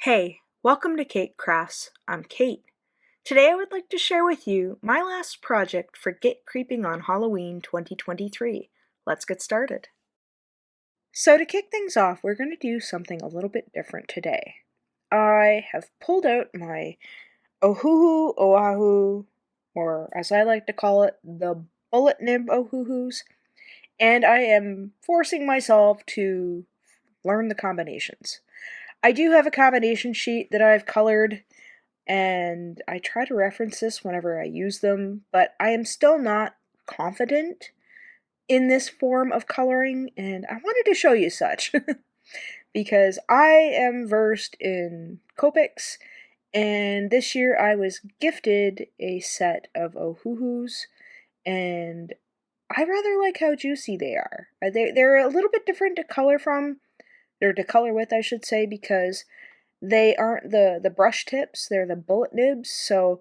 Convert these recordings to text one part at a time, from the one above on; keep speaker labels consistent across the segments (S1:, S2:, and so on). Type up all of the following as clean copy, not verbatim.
S1: Hey, welcome to Keight Krafts. I'm Keight. Today I would like to share with you my last project for Get Creeping on Halloween 2023. Let's get started. So to kick things off, we're going to do something a little bit different today. I have pulled out my Ohuhu Oahu, or as I like to call it, the bullet nib Ohuhus, and I am forcing myself to learn the combinations. I do have a combination sheet that I've colored, and I try to reference this whenever I use them, but I am still not confident in this form of coloring, and I wanted to show you such. Because I am versed in Copics, and this year I was gifted a set of Ohuhus, and I rather like how juicy they are. They're a little bit different to color from, or to color with, I should say, because they aren't the brush tips, they're the bullet nibs, so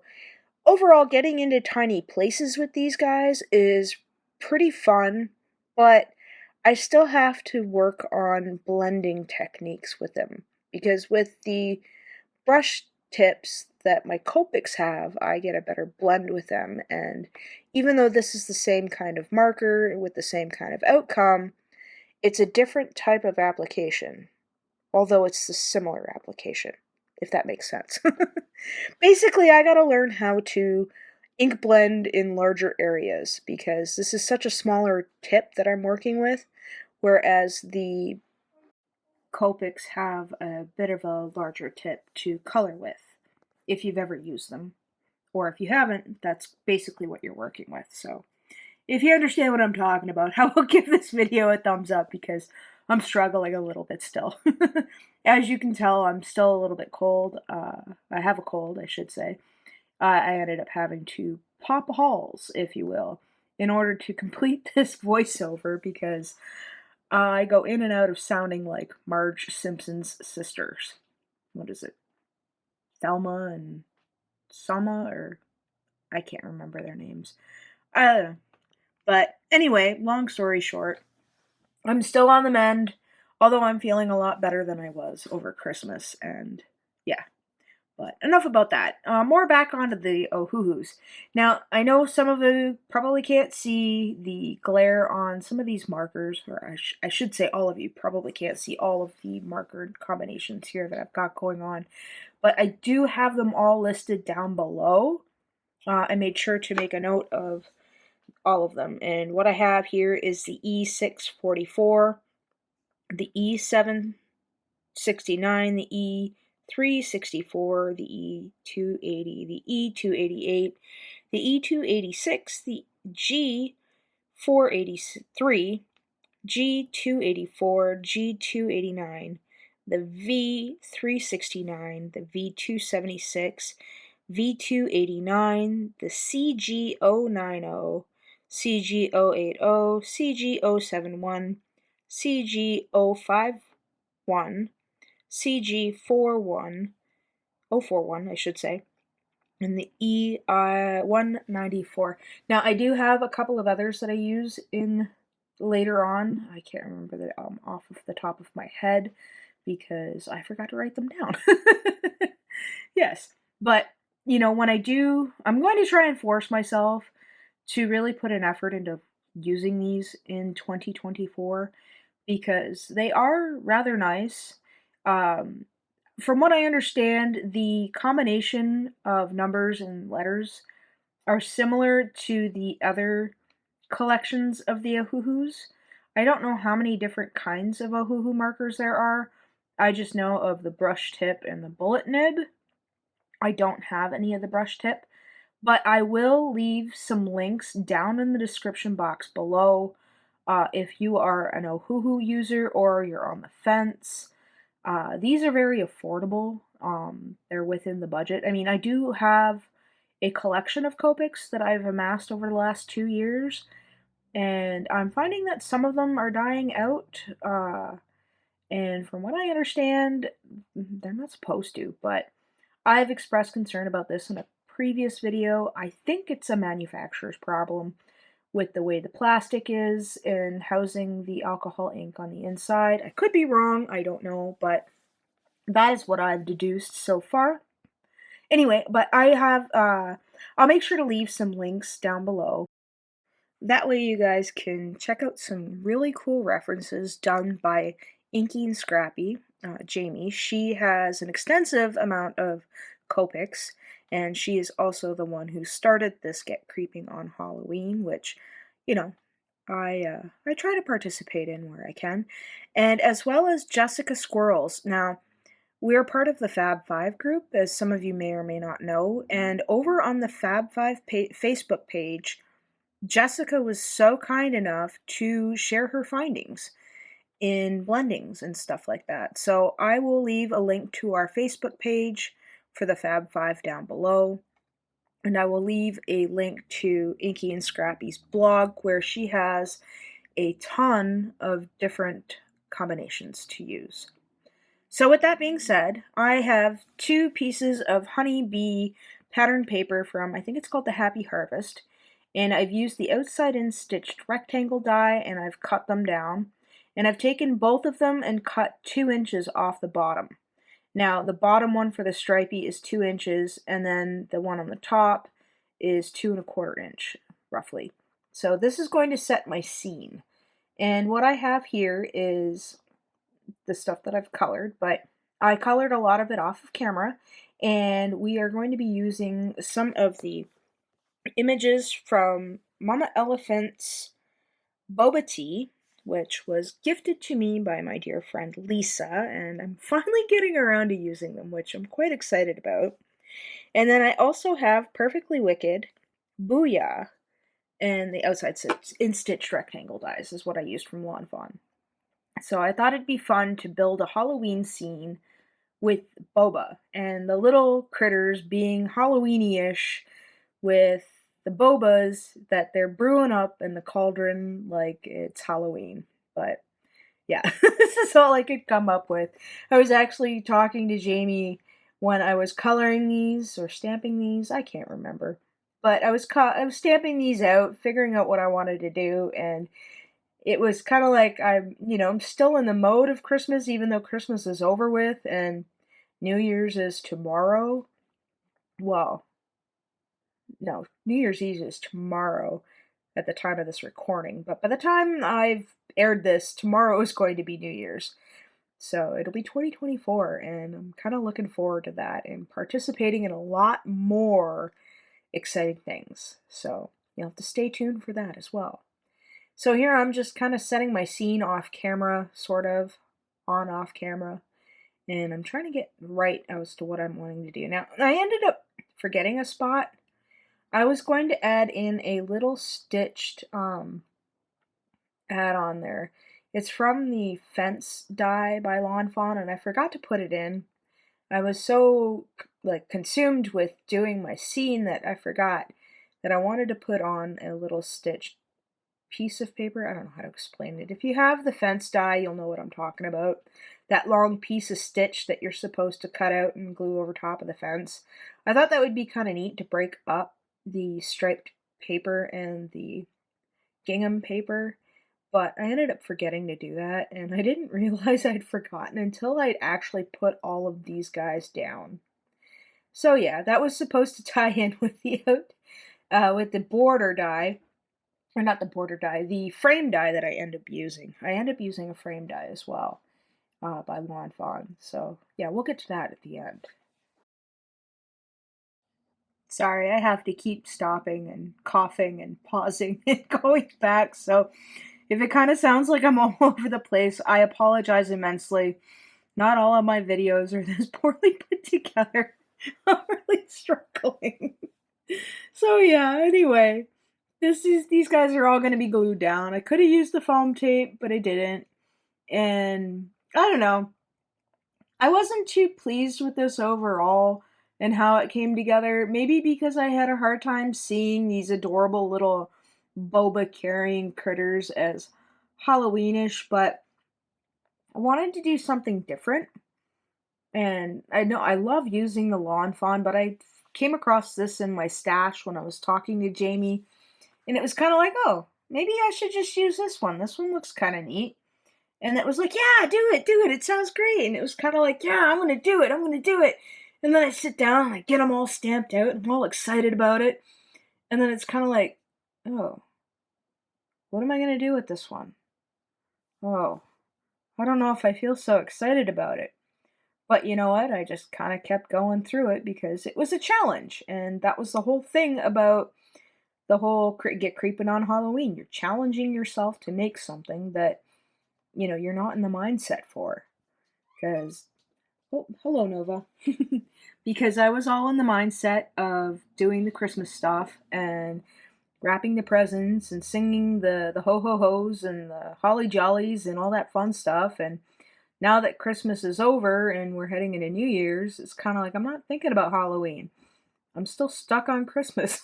S1: overall getting into tiny places with these guys is pretty fun, but I still have to work on blending techniques with them, because with the brush tips that my Copics have, I get a better blend with them, and even though this is the same kind of marker with the same kind of outcome, it's a different type of application, although it's a similar application, if that makes sense. Basically, I gotta learn how to ink blend in larger areas, because this is such a smaller tip that I'm working with, whereas the Copics have a bit of a larger tip to color with, if you've ever used them. Or if you haven't, that's basically what you're working with. So if you understand what I'm talking about, I will give this video a thumbs up, because I'm struggling a little bit still. As you can tell, I'm still a little bit cold. I have a cold, I should say. I ended up having to pop halls, if you will, in order to complete this voiceover, because I go in and out of sounding like Marge Simpson's sisters. What is it? Thelma and Selma, or I can't remember their names. I don't know. But anyway, long story short, I'm still on the mend, although I'm feeling a lot better than I was over Christmas, and yeah. But enough about that. More back onto the Ohuhus. Now, I know some of you probably can't see the glare on some of these markers, or I should say all of you probably can't see all of the marker combinations here that I've got going on, but I do have them all listed down below. I made sure to make a note of all of them, and what I have here is the E644, the E769, the E364, the E280, the E288, the E286, the G483, G284, G289, the V369, the V276, V289, the CG090, CG080, CG071, CG051, CG41, 041 I should say, and the E194. Now I do have a couple of others that I use in later on. I can't remember that off of the top of my head, because I forgot to write them down. Yes, but you know, when I do, I'm going to try and force myself to really put an effort into using these in 2024, because they are rather nice. From what I understand, the combination of numbers and letters are similar to the other collections of the Ohuhus. I don't know how many different kinds of Ohuhu markers there are. I just know of the brush tip and the bullet nib. I don't have any of the brush tip, but I will leave some links down in the description box below if you are an Ohuhu user or you're on the fence. These are very affordable. They're within the budget. I mean, I do have a collection of Copics that I've amassed over the last 2 years, and I'm finding that some of them are dying out. And from what I understand, they're not supposed to, but I've expressed concern about this in a previous video. I think it's a manufacturer's problem with the way the plastic is and housing the alcohol ink on the inside. I could be wrong, I don't know, but That is what I've deduced so far. Anyway, but I have, I'll make sure to leave some links down below. That way you guys can check out some really cool references done by Inky and Scrappy, Jamie. She has an extensive amount of Copics, and she is also the one who started this Get Creeping on Halloween, which, you know, I try to participate in where I can, and as well as Jessica Squirrels. Now, we're part of the Fab Five group, as some of you may or may not know, and over on the Fab Five Facebook page, Jessica was so kind enough to share her findings in blendings and stuff like that. So I will leave a link to our Facebook page for the Fab Five down below. And I will leave a link to Inky and Scrappy's blog where she has a ton of different combinations to use. So with that being said, I have 2 pieces of honeybee pattern paper from, I think it's called the Happy Harvest, and I've used the outside-in stitched rectangle die and I've cut them down, and I've taken both of them and cut 2 inches off the bottom. Now the bottom one for the stripey is 2 inches, and then the one on the top is 2¼ inch, roughly. So this is going to set my scene, and what I have here is the stuff that I've colored, but I colored a lot of it off of camera, and we are going to be using some of the images from Mama Elephant's Boba Tea, which was gifted to me by my dear friend Lisa, and I'm finally getting around to using them, which I'm quite excited about. And then I also have Purfectly Wicked, Booyah, and the outside in-stitched rectangle dies is what I used from Lawn Fawn. So I thought it'd be fun to build a Halloween scene with Boba and the little critters being Halloweeny-ish with the bobas that they're brewing up in the cauldron like it's Halloween. But yeah, this is all I could come up with. I was actually talking to Jamie when I was coloring these or stamping these, I can't remember. But I was stamping these out, figuring out what I wanted to do, and it was kind of like I'm still in the mode of Christmas, even though Christmas is over with and New Year's is tomorrow. Well, no, New Year's Eve is tomorrow at the time of this recording, but by the time I've aired this, tomorrow is going to be New Year's. So it'll be 2024, and I'm kind of looking forward to that and participating in a lot more exciting things. So you'll have to stay tuned for that as well. So here I'm just kind of setting my scene off camera, sort of, on-off camera, and I'm trying to get right as to what I'm wanting to do. Now, I ended up forgetting a spot. I was going to add in a little stitched add-on there. It's from the Fence die by Lawn Fawn, and I forgot to put it in. I was so consumed with doing my scene that I forgot that I wanted to put on a little stitched piece of paper. I don't know how to explain it. If you have the Fence die, you'll know what I'm talking about. That long piece of stitch that you're supposed to cut out and glue over top of the fence. I thought that would be kind of neat to break up the striped paper and the gingham paper, but I ended up forgetting to do that, and I didn't realize I'd forgotten until I'd actually put all of these guys down. So yeah, that was supposed to tie in with the border die, or not the border die, the frame die that I end up using. I end up using a frame die as well, by Lawn Fawn. So yeah, we'll get to that at the end. Sorry, I have to keep stopping and coughing and pausing and going back, so if it kind of sounds like I'm all over the place, I apologize immensely. Not all of my videos are this poorly put together. I'm really struggling. So yeah, anyway, these guys are all going to be glued down. I could have used the foam tape, but I didn't. And I don't know. I wasn't too pleased with this overall and how it came together. Maybe because I had a hard time seeing these adorable little boba carrying critters as Halloweenish, but I wanted to do something different. And I know I love using the Lawn Fawn, but I came across this in my stash when I was talking to Jamie, and it was kind of like, oh, maybe I should just use this one. This one looks kind of neat. And it was like, yeah, do it sounds great. And it was kind of like, yeah, I'm gonna do it. And then I sit down and I get them all stamped out and I'm all excited about it. And then it's kind of like, oh, what am I gonna do with this one? Oh, I don't know if I feel so excited about it. But you know what? I just kind of kept going through it because it was a challenge. And that was the whole thing about the whole get creeping on Halloween. You're challenging yourself to make something that, you're not in the mindset for. Because, oh, hello, Nova. Because I was all in the mindset of doing the Christmas stuff and wrapping the presents and singing the ho ho ho's and the holly jollies and all that fun stuff. And now that Christmas is over and we're heading into New Year's, it's kind of like I'm not thinking about Halloween. I'm still stuck on Christmas.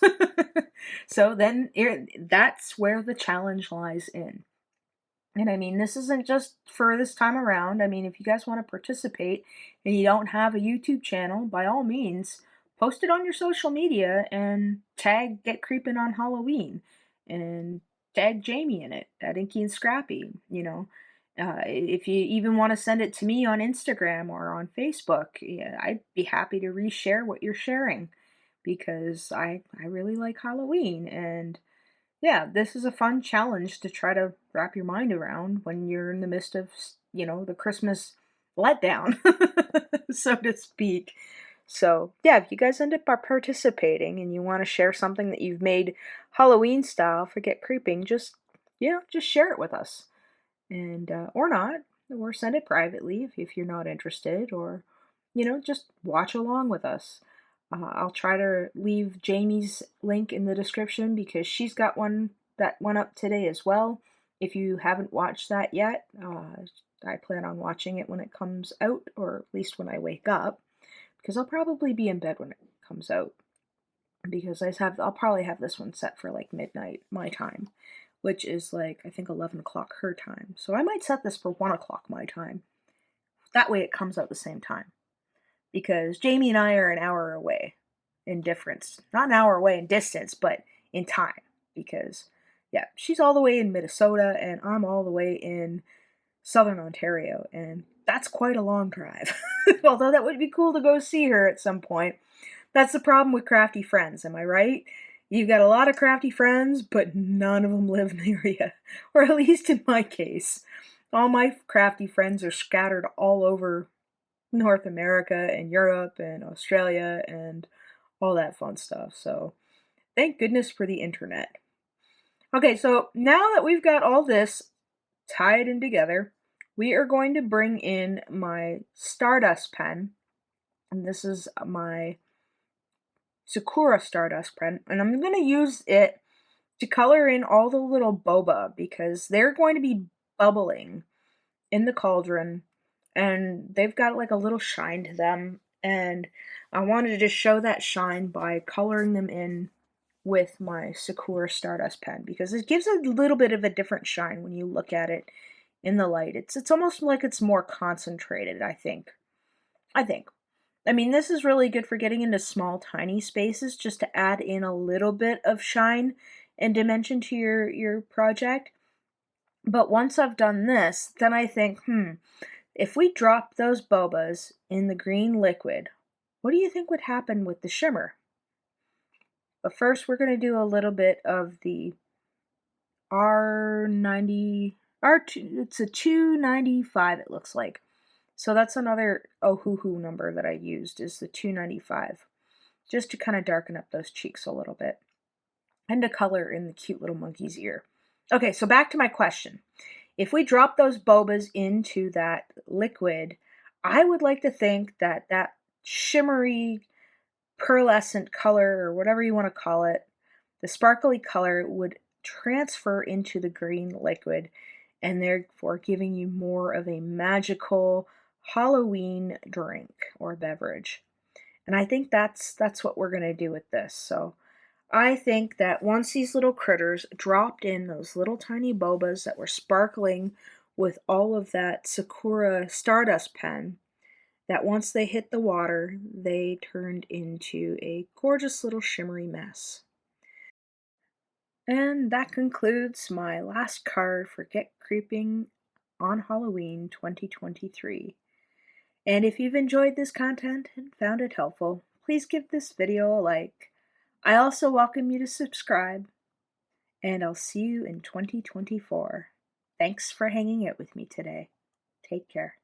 S1: So then that's where the challenge lies in. And I mean, this isn't just for this time around. I mean, if you guys want to participate and you don't have a YouTube channel, by all means, post it on your social media and tag Get Creepin' on Halloween and tag Jamie in it at Inky and Scrappy. If you even want to send it to me on Instagram or on Facebook, yeah, I'd be happy to reshare what you're sharing because I really like Halloween. And yeah, this is a fun challenge to try to wrap your mind around when you're in the midst of, the Christmas letdown, so to speak. So, yeah, if you guys end up participating and you want to share something that you've made Halloween style for Get Creeping, just share it with us. And, or not, or send it privately if you're not interested, or, just watch along with us. I'll try to leave Jamie's link in the description because she's got one that went up today as well. If you haven't watched that yet, I plan on watching it when it comes out, or at least when I wake up, because I'll probably be in bed when it comes out. Because I'll probably have this one set for like midnight my time, which is like I think 11 o'clock her time. So I might set this for 1 o'clock my time. That way it comes out the same time. Because Jamie and I are an hour away in difference. Not an hour away in distance, but in time. Because, yeah, she's all the way in Minnesota and I'm all the way in southern Ontario. And that's quite a long drive. Although that would be cool to go see her at some point. That's the problem with crafty friends, am I right? You've got a lot of crafty friends, but none of them live near you. Or at least in my case. All my crafty friends are scattered all over North America and Europe and Australia and all that fun stuff. So thank goodness for the internet. Okay, so now that we've got all this tied in together, we are going to bring in my Stardust pen. And this is my Sakura Stardust pen. And I'm going to use it to color in all the little boba because they're going to be bubbling in the cauldron and they've got like a little shine to them, and I wanted to just show that shine by coloring them in with my Sakura Stardust pen because it gives a little bit of a different shine when you look at it in the light. It's almost like it's more concentrated, I think. I mean, this is really good for getting into small, tiny spaces just to add in a little bit of shine and dimension to your project. But once I've done this, then I think, if we drop those bobas in the green liquid, what do you think would happen with the shimmer? But first, we're going to do a little bit of the it's a 295 it looks like. So that's another Ohuhu number that I used is the 295, just to kind of darken up those cheeks a little bit and to color in the cute little monkey's ear. Okay, so back to my question. If we drop those bobas into that liquid, I would like to think that that shimmery, pearlescent color, or whatever you want to call it, the sparkly color would transfer into the green liquid and therefore giving you more of a magical Halloween drink or beverage. And I think that's what we're going to do with this. So I think that once these little critters dropped in those little tiny bobas that were sparkling with all of that Sakura Stardust pen, that once they hit the water, they turned into a gorgeous little shimmery mess. And that concludes my last card for Get Creeping on Halloween 2023. And if you've enjoyed this content and found it helpful, please give this video a like. I also welcome you to subscribe, and I'll see you in 2024. Thanks for hanging out with me today. Take care.